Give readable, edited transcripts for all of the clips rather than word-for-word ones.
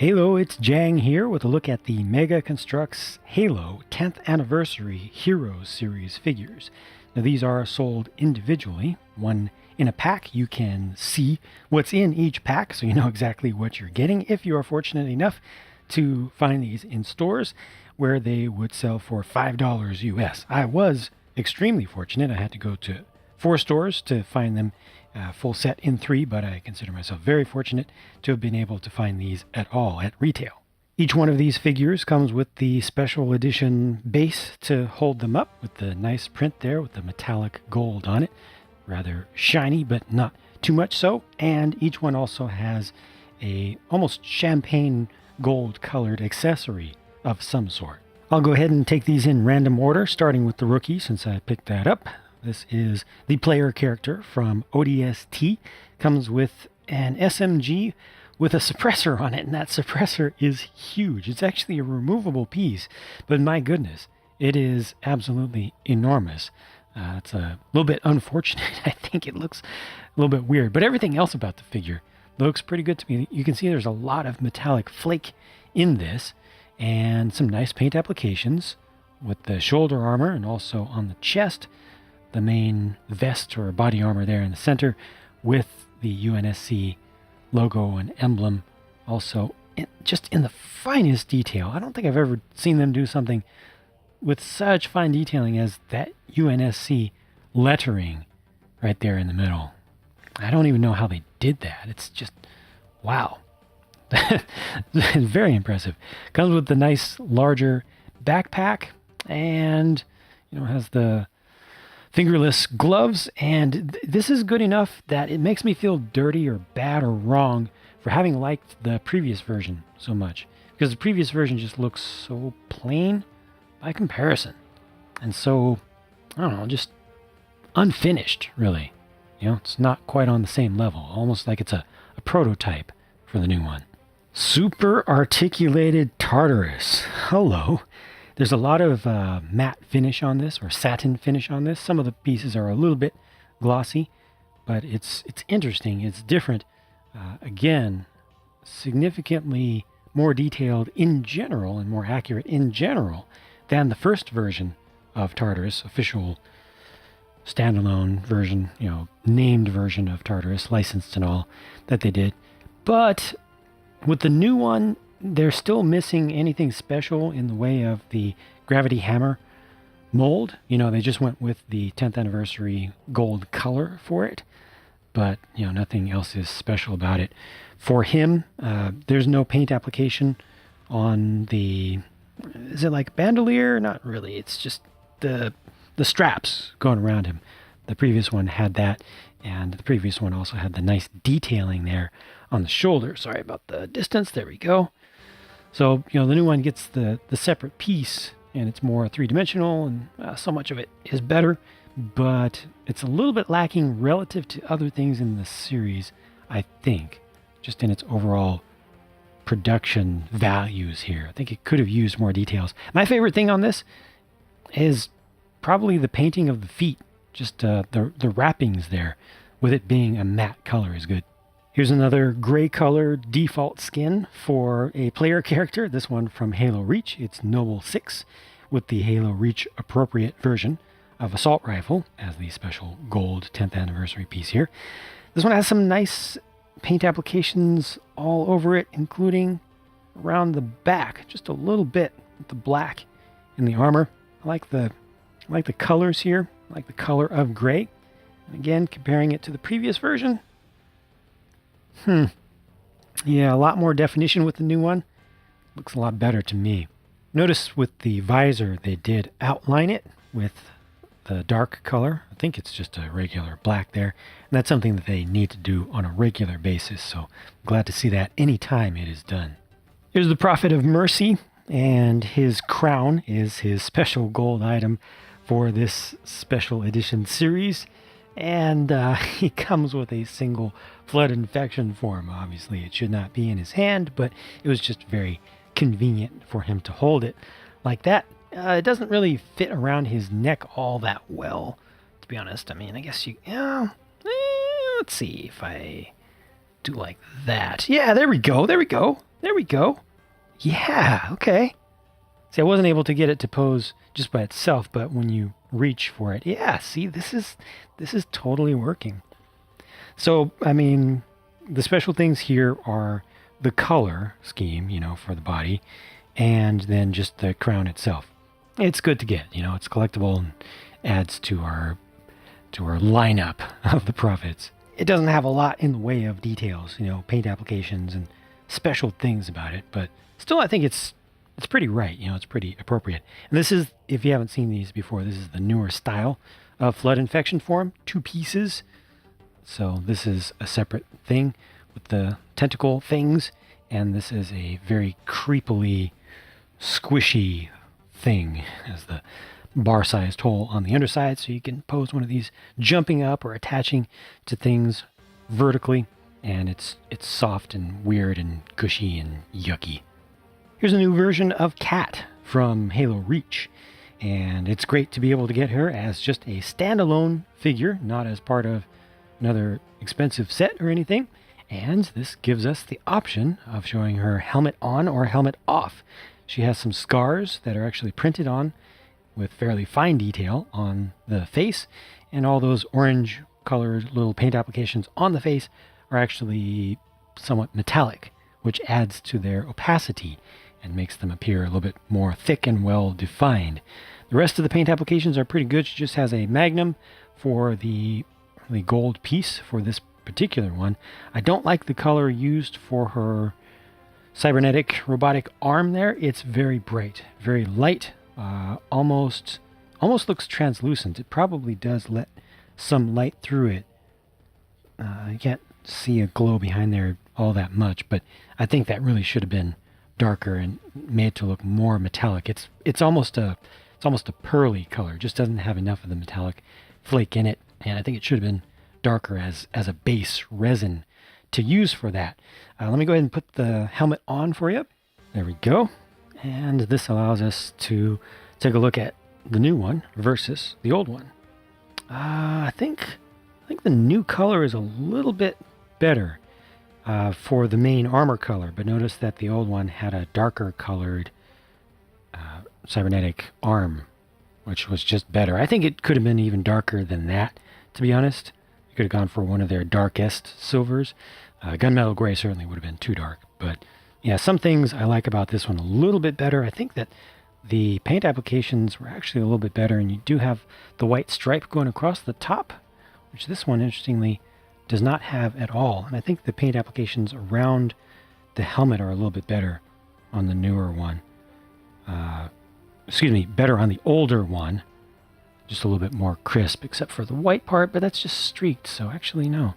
Hello, it's Jang here with a look at the Mega Construx Halo 10th Anniversary Heroes series figures. Now these are sold individually, one in a pack. You can see what's in each pack so you know exactly what you're getting if you are fortunate enough to find these in stores where they would sell for $5 US. I was extremely fortunate. I had to go to 4 stores to find them full set in 3, but I consider myself very fortunate to have been able to find these at all at retail. Each one of these figures comes with the special edition base to hold them up with the nice print there with the metallic gold on it. Rather shiny, but not too much so. And each one also has a almost champagne gold colored accessory of some sort. I'll go ahead and take these in random order, starting with the rookie since I picked that up. This is the player character from ODST. Comes with an SMG with a suppressor on it, and that suppressor is huge. It's actually a removable piece, but my goodness, it is absolutely enormous. It's a little bit unfortunate. I think it looks a little bit weird, but everything else about the figure looks pretty good to me. You can see there's a lot of metallic flake in this, and some nice paint applications with the shoulder armor and also on the chest. The main vest or body armor there in the center with the UNSC logo and emblem also just in the finest detail. I don't think I've ever seen them do something with such fine detailing as that UNSC lettering right there in the middle. I don't even know how they did that. It's just, wow. It's very impressive. Comes with the nice larger backpack and, has the fingerless gloves, and this is good enough that it makes me feel dirty or bad or wrong for having liked the previous version so much, because the previous version just looks so plain by comparison, and so, I don't know, just unfinished, really. It's not quite on the same level, almost like it's a prototype for the new one. Super articulated Tartarus. Hello. There's a lot of matte finish on this, or satin finish on this. Some of the pieces are a little bit glossy, but it's interesting. It's different. Again, significantly more detailed in general and more accurate in general than the first version of Tartarus, official standalone version, named version of Tartarus, licensed and all, that they did. But with the new one, they're still missing anything special in the way of the gravity hammer mold. They just went with the 10th anniversary gold color for it, but nothing else is special about it. For him, there's no paint application on the, is it like bandolier? Not really. It's just the straps going around him. The previous one had that, and the previous one also had the nice detailing there on the shoulder. Sorry about the distance. There we go. So, the new one gets the separate piece, and it's more three-dimensional, and so much of it is better, but it's a little bit lacking relative to other things in the series, I think, just in its overall production values here. I think it could have used more details. My favorite thing on this is probably the painting of the feet, just the wrappings there, with it being a matte color is good. Here's another gray color default skin for a player character, this one from Halo Reach. It's Noble 6 with the Halo Reach appropriate version of assault rifle as the special gold 10th anniversary piece here. This one has some nice paint applications all over it, including around the back, just a little bit with the black in the armor. I like the colors here, I like the color of gray. And again, comparing it to the previous version, yeah, a lot more definition with the new one. Looks a lot better to me. Notice with the visor, they did outline it with the dark color. I think it's just a regular black there. And that's something that they need to do on a regular basis. So I'm glad to see that anytime it is done. Here's the Prophet of Mercy, and his crown is his special gold item for this special edition series. And he comes with a single flood infection form. Obviously, it should not be in his hand, but it was just very convenient for him to hold it like that. It doesn't really fit around his neck all that well, to be honest. I mean, I guess let's see if I do like that. Yeah, there we go. There we go. Yeah, okay. See, I wasn't able to get it to pose just by itself, but when you reach for it, yeah, see, this is totally working. So, I mean, the special things here are the color scheme, for the body, and then just the crown itself. It's good to get, it's collectible and adds to our lineup of the Prophets. It doesn't have a lot in the way of details, paint applications and special things about it, but still I think it's pretty right, it's pretty appropriate. And this is, if you haven't seen these before, this is the newer style of flood infection form, 2 pieces. So this is a separate thing with the tentacle things, and this is a very creepily squishy thing as the bar-sized hole on the underside, so you can pose one of these jumping up or attaching to things vertically, and it's soft and weird and gushy and yucky. Here's a new version of Cat from Halo Reach, and it's great to be able to get her as just a standalone figure, not as part of another expensive set or anything. And this gives us the option of showing her helmet on or helmet off. She has some scars that are actually printed on with fairly fine detail on the face, and all those orange colored little paint applications on the face are actually somewhat metallic, which adds to their opacity and makes them appear a little bit more thick and well defined. The rest of the paint applications are pretty good. She just has a magnum for the gold piece for this particular one. I don't like the color used for her cybernetic robotic arm there. It's very bright, very light, almost looks translucent. It probably does let some light through it. You can't see a glow behind there all that much, but I think that really should have been darker and made to look more metallic. It's almost a pearly color. It just doesn't have enough of the metallic flake in it, and I think it should have been darker as a base resin to use for that. Let me go ahead and put the helmet on for you. There we go. And this allows us to take a look at the new one versus the old one. I think the new color is a little bit better for the main armor color, but notice that the old one had a darker colored cybernetic arm, which was just better. I think it could have been even darker than that, to be honest. You could have gone for one of their darkest silvers. Gunmetal gray certainly would have been too dark, but yeah, some things I like about this one a little bit better. I think that the paint applications were actually a little bit better, and you do have the white stripe going across the top, which this one, interestingly, does not have at all. And I think the paint applications around the helmet are a little bit better on the newer one. Better on the older one. Just a little bit more crisp, except for the white part, but that's just streaked, so actually, no.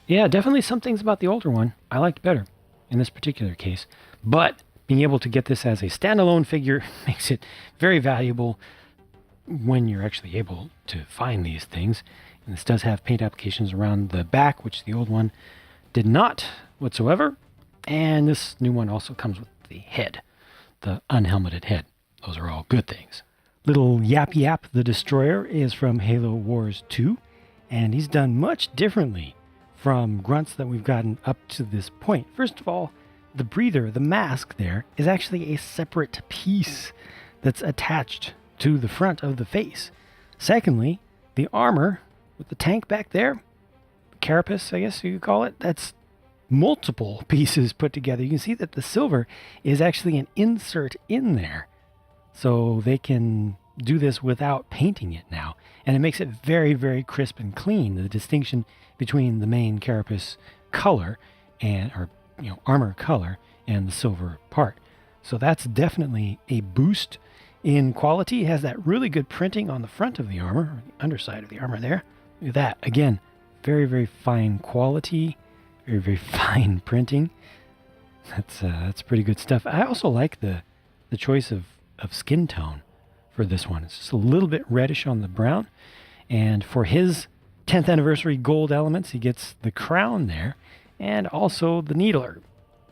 Yeah, definitely some things about the older one I liked better in this particular case. But being able to get this as a standalone figure makes it very valuable when you're actually able to find these things. And this does have paint applications around the back, which the old one did not whatsoever. And this new one also comes with the head, the unhelmeted head. Those are all good things. Little Yap Yap the Destroyer is from Halo Wars 2, and he's done much differently from grunts that we've gotten up to this point. First of all, the breather, the mask there, is actually a separate piece that's attached to the front of the face. Secondly, the armor with the tank back there, carapace, I guess you could call it, that's multiple pieces put together. You can see that the silver is actually an insert in there. So they can do this without painting it now. And it makes it very, very crisp and clean. The distinction between the main carapace color and armor color and the silver part. So that's definitely a boost in quality. It has that really good printing on the front of the armor, or the underside of the armor there. Look at that. Again, very, very fine quality, very, very fine printing. That's pretty good stuff. I also like the choice of skin tone for this one. It's just a little bit reddish on the brown. And for his 10th anniversary gold elements, he gets the crown there and also the needler,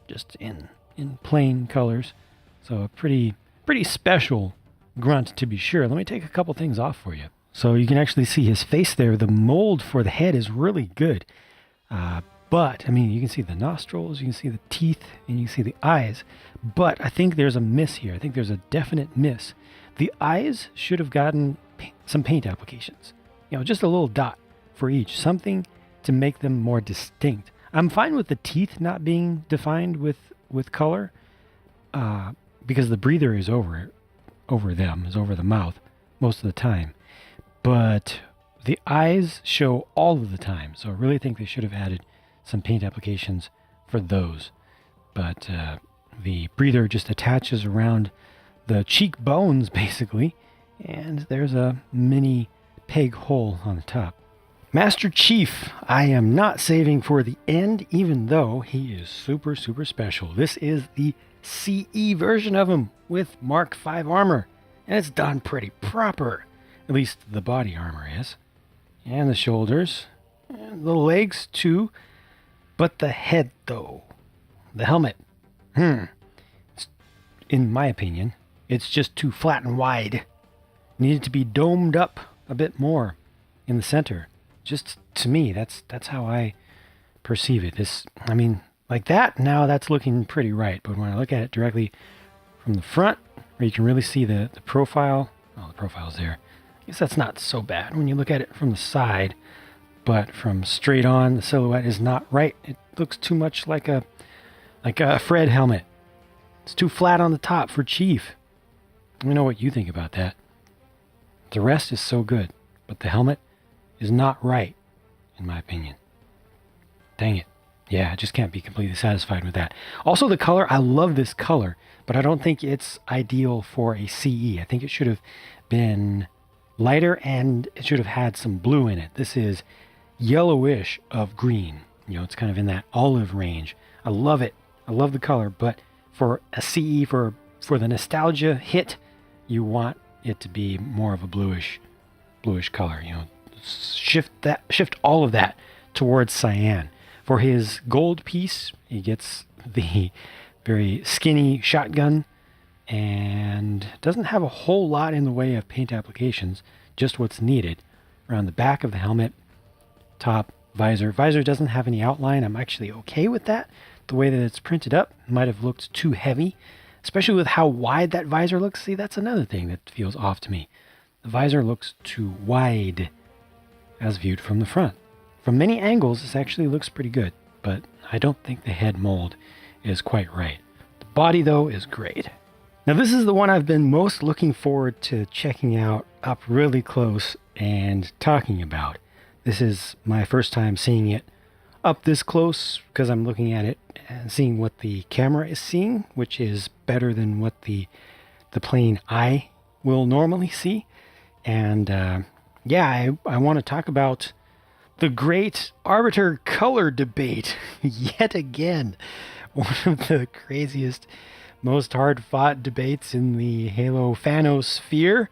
just in plain colors. So a pretty special grunt, to be sure. Let me take a couple things off for you. So you can actually see his face there. The mold for the head is really good. But, I mean, you can see the nostrils, you can see the teeth, and you can see the eyes. But I think there's a miss here. I think there's a definite miss. The eyes should have gotten some paint applications. You know, just a little dot for each. Something to make them more distinct. I'm fine with the teeth not being defined with color because the breather is over them, is over the mouth most of the time. But the eyes show all of the time. So I really think they should have added some paint applications for those. But the breather just attaches around the cheekbones, basically, and there's a mini peg hole on the top. Master Chief, I am not saving for the end, even though he is super, super special. This is the CE version of him with Mark V armor, and it's done pretty proper. At least the body armor is. And the shoulders, and the legs too. But the head, though, the helmet, in my opinion, it's just too flat and wide. Needed to be domed up a bit more in the center. Just to me, that's how I perceive it. I mean, like that, now that's looking pretty right. But when I look at it directly from the front, where you can really see the profile, the profile's there. I guess that's not so bad when you look at it from the side. But from straight on, the silhouette is not right. It looks too much like a Fred helmet. It's too flat on the top for Chief. Let me know what you think about that. The rest is so good, but the helmet is not right, in my opinion. Dang it. Yeah, I just can't be completely satisfied with that. Also, the color, I love this color, but I don't think it's ideal for a CE. I think it should have been lighter and it should have had some blue in it. This is yellowish of green. You know, it's kind of in that olive range. I love it. I love the color, but for a CE, for the nostalgia hit, you want it to be more of a bluish color. You know, shift all of that towards cyan. For his gold piece, he gets the very skinny shotgun and doesn't have a whole lot in the way of paint applications, just what's needed around the back of the helmet, top, visor. Visor doesn't have any outline. I'm actually okay with that. The way that it's printed up might have looked too heavy, especially with how wide that visor looks. See, that's another thing that feels off to me. The visor looks too wide as viewed from the front. From many angles, this actually looks pretty good, but I don't think the head mold is quite right. The body, though, is great. Now, this is the one I've been most looking forward to checking out up really close and talking about. This is my first time seeing it up this close because I'm looking at it and seeing what the camera is seeing, which is better than what the plain eye will normally see. And I want to talk about the great Arbiter color debate yet again. One of the craziest, most hard-fought debates in the Halo fanosphere.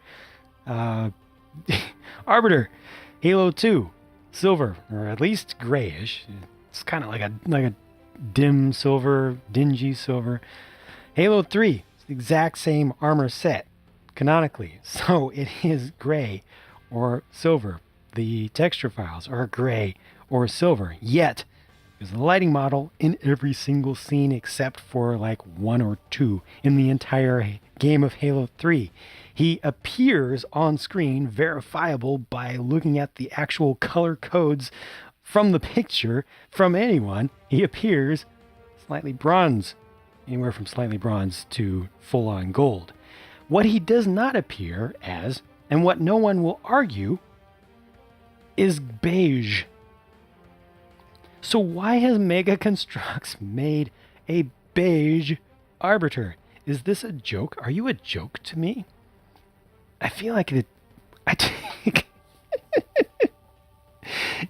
Arbiter, Halo 2, silver, or at least grayish. It's kind of like a dim silver, dingy silver. Halo 3, it's the exact same armor set, canonically. So it is gray or silver. The texture files are gray or silver, yet there's a lighting model in every single scene except for like one or two in the entire game of Halo 3. He appears on screen verifiable by looking at the actual color codes from the picture from anyone. He appears slightly bronze, anywhere from slightly bronze to full-on gold. What he does not appear as, and what no one will argue, is beige. So why has Mega Construx made a beige Arbiter? Is this a joke? Are you a joke to me? I feel like I think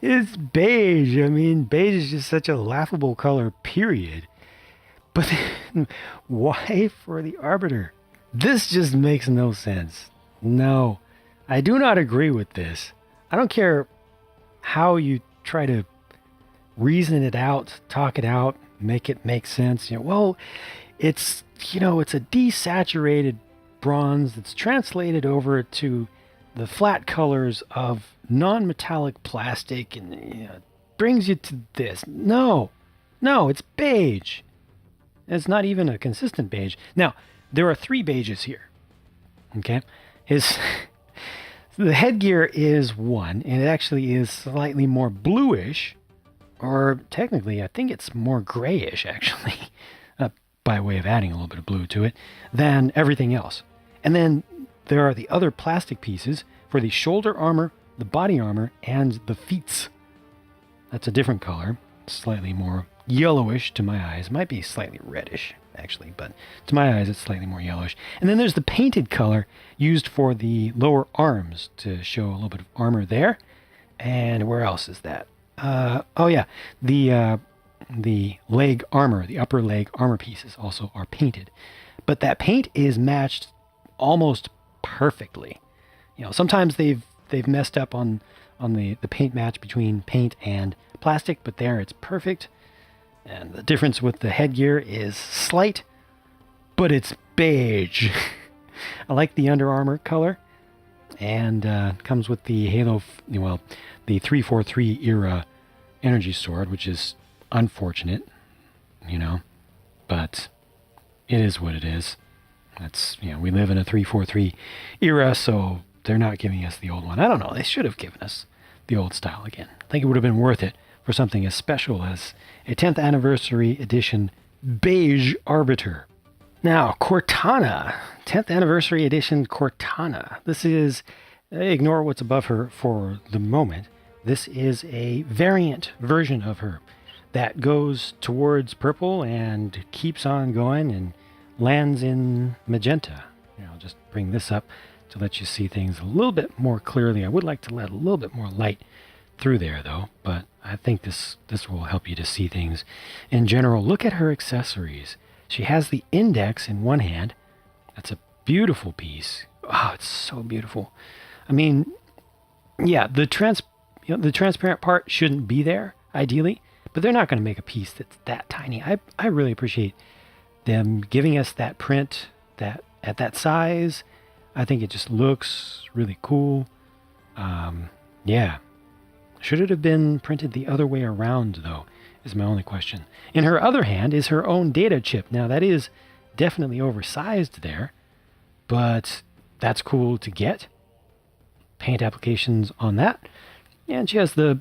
it's beige. I mean, beige is just such a laughable color, period. But then, why for the Arbiter? This just makes no sense. No, I do not agree with this. I don't care how you try to reason it out, talk it out, make it make sense. Well, it's a desaturated bronze that's translated over to the flat colors of non-metallic plastic and brings you to this? No, it's beige. It's not even a consistent beige. Now, there are 3 beiges here. Okay, the headgear is one, and it actually is slightly more bluish, or technically, I think it's more grayish, actually, by way of adding a little bit of blue to it, than everything else. And then there are the other plastic pieces for the shoulder armor, the body armor, and the feet. That's a different color, slightly more yellowish to my eyes. Might be slightly reddish, actually, but to my eyes, it's slightly more yellowish. And then there's the painted color used for the lower arms to show a little bit of armor there. And where else is that? Oh yeah, the leg armor, the upper leg armor pieces also are painted. But that paint is matched almost perfectly. You know, sometimes they've messed up on the paint match between paint and plastic, but there it's perfect. And the difference with the headgear is slight, but it's beige. I like the Under Armour color, and comes with the Halo, well, the 343 era energy sword, which is unfortunate, you know, but it is what it is. That's, you know, we live in a 343 era, so they're not giving us the old one. I don't know. They should have given us the old style again. I think it would have been worth it for something as special as a 10th anniversary edition beige Arbiter. Now, Cortana, 10th anniversary edition Cortana. This is, ignore what's above her for the moment. This is a variant version of her that goes towards purple and keeps on going and lands in magenta. You know, I'll just bring this up to let you see things a little bit more clearly. I would like to let a little bit more light through there, though, but I think this will help you to see things in general. Look at her accessories. She has the index in one hand. That's a beautiful piece. Oh, it's so beautiful. I mean, yeah, the transparent part shouldn't be there, ideally, but they're not going to make a piece that's that tiny. I really appreciate them giving us that print that at that size. I think it just looks really cool. Yeah. Should it have been printed the other way around, though, is my only question. In her other hand is her own data chip. Now, that is definitely oversized there, but that's cool to get. Paint applications on that. And she has the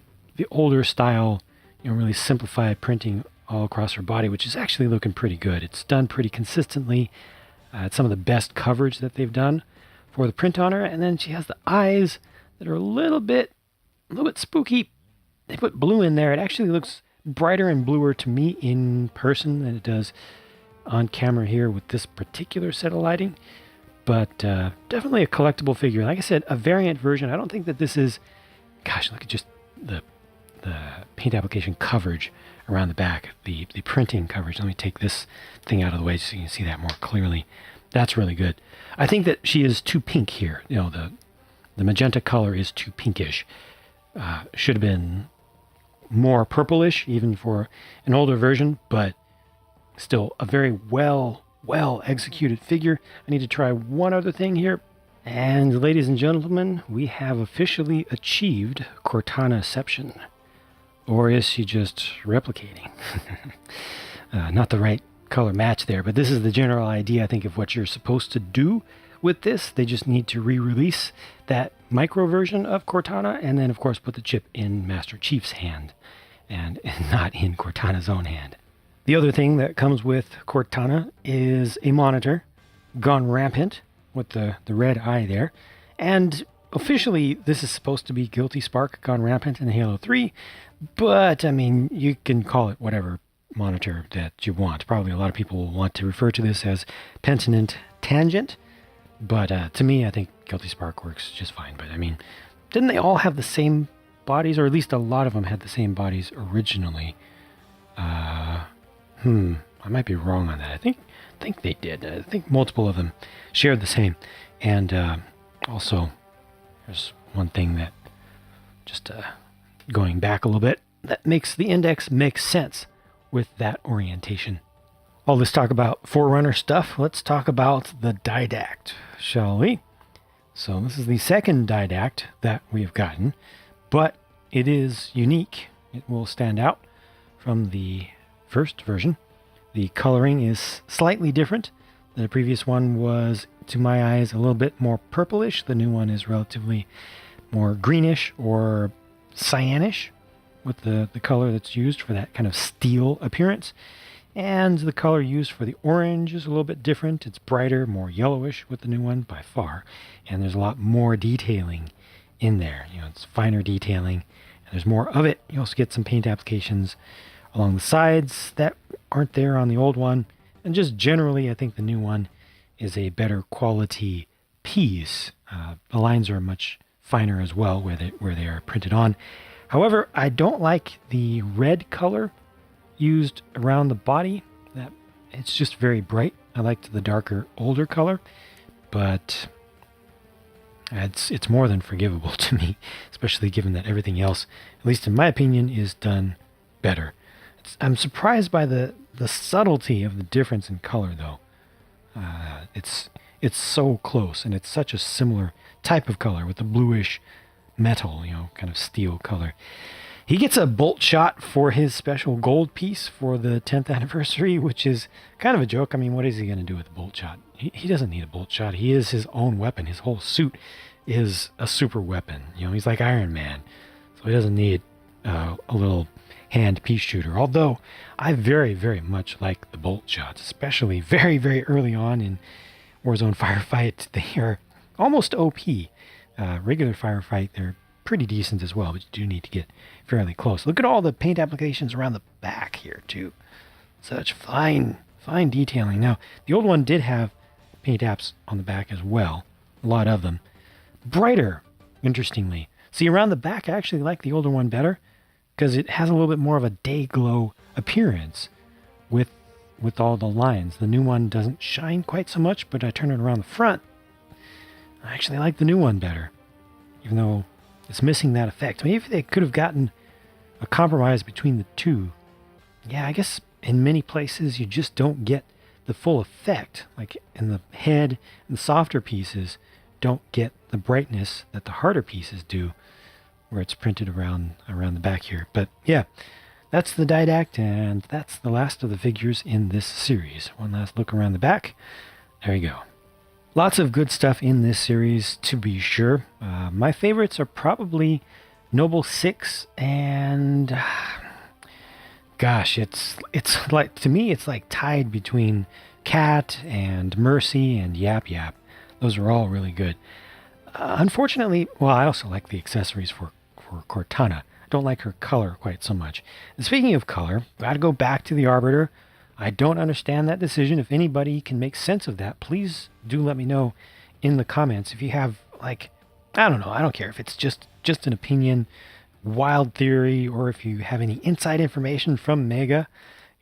older style, you know, really simplified printing all across her body, which is actually looking pretty good. It's done pretty consistently. It's some of the best coverage that they've done for the print on her. And then she has the eyes that are a little bit spooky. They put blue in there. It actually looks brighter and bluer to me in person than it does on camera here with this particular set of lighting. But definitely a collectible figure. Like I said, a variant version. I don't think that this is... Gosh, look at just the paint application coverage around the back. The printing coverage. Let me take this thing out of the way so you can see that more clearly. That's really good. I think that she is too pink here. You know, the magenta color is too pinkish. Should have been more purplish, even for an older version, but still a very well executed figure. I need to try one other thing here. And ladies and gentlemen, we have officially achieved Cortanaception. Or is she just replicating? Not the right color match there, but this is the general idea, I think, of what you're supposed to do with this. They just need to re-release that micro version of Cortana, and then, of course, put the chip in Master Chief's hand, and not in Cortana's own hand. The other thing that comes with Cortana is a monitor, gone rampant, with the red eye there. And officially, this is supposed to be Guilty Spark gone rampant in Halo 3, but, I mean, you can call it whatever monitor that you want. Probably a lot of people will want to refer to this as Pentinent Tangent, but to me, I think Guilty Spark works just fine. But, I mean, didn't they all have the same bodies, or at least a lot of them had the same bodies originally? I might be wrong on that. I think they did. I think multiple of them shared the same. And also, there's one thing that, just going back a little bit, that makes the index make sense with that orientation. All this talk about Forerunner stuff, let's talk about the Didact, shall we? So this is the second Didact that we've gotten, but it is unique it will stand out from the first version. The coloring is slightly different. The previous one was, to my eyes, a little bit more purplish. The new one is relatively more greenish or cyanish with the color that's used for that kind of steel appearance. And the color used for the orange is a little bit different. It's brighter, more yellowish with the new one by far. And there's a lot more detailing in there. It's finer detailing, and there's more of it. You also get some paint applications along the sides that aren't there on the old one. And just generally, I think the new one is a better quality piece. The lines are much finer as well where they are printed on. However, I don't like the red color used around the body. That it's just very bright. I liked the darker, older color, but it's more than forgivable to me, especially given that everything else, at least in my opinion, is done better. I'm surprised by the subtlety of the difference in color, though. It's so close, and it's such a similar type of color with the bluish metal, kind of steel color. He gets a bolt shot for his special gold piece for the 10th anniversary, which is kind of a joke. I mean, what is he going to do with a bolt shot? He doesn't need a bolt shot. He is his own weapon. His whole suit is a super weapon. He's like Iron Man, so he doesn't need a little hand pea shooter. Although I very, very much like the bolt shots, especially very, very early on in Warzone Firefight. They are almost OP. Regular firefight, they're pretty decent as well, but you do need to get fairly close. Look at all the paint applications around the back here too. Such fine detailing. Now, the old one did have paint apps on the back as well. A lot of them. Brighter, interestingly. See, around the back, I actually like the older one better because it has a little bit more of a day glow appearance with all the lines. The new one doesn't shine quite so much, but I turn it around the front. I actually like the new one better, even though it's missing that effect. Maybe they could have gotten a compromise between the two. Yeah, I guess in many places you just don't get the full effect. Like in the head and the softer pieces don't get the brightness that the harder pieces do, where it's printed around the back here. But yeah, that's the Didact, and that's the last of the figures in this series. One last look around the back. There you go. Lots of good stuff in this series, to be sure. My favorites are probably Noble 6 and... gosh, it's like, to me, it's like tied between Cat and Mercy and Yap Yap. Those are all really good. Unfortunately, well, I also like the accessories for Cortana. I don't like her color quite so much. And speaking of color, got to go back to the Arbiter. I don't understand that decision. If anybody can make sense of that, please do let me know in the comments. If you have, like, I don't know, I don't care if it's just an opinion, wild theory, or if you have any inside information from Mega,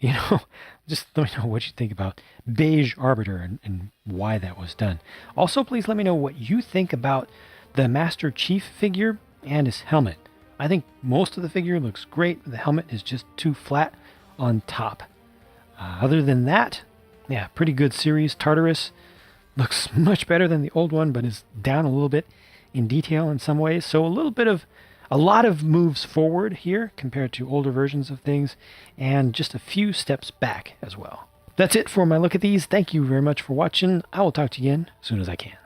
just let me know what you think about Beige Arbiter and why that was done. Also, please let me know what you think about the Master Chief figure and his helmet. I think most of the figure looks great. The helmet is just too flat on top. Other than that, yeah, pretty good series. Tartarus looks much better than the old one, but is down a little bit in detail in some ways. So a lot of moves forward here compared to older versions of things, and just a few steps back as well. That's it for my look at these. Thank you very much for watching. I will talk to you again as soon as I can.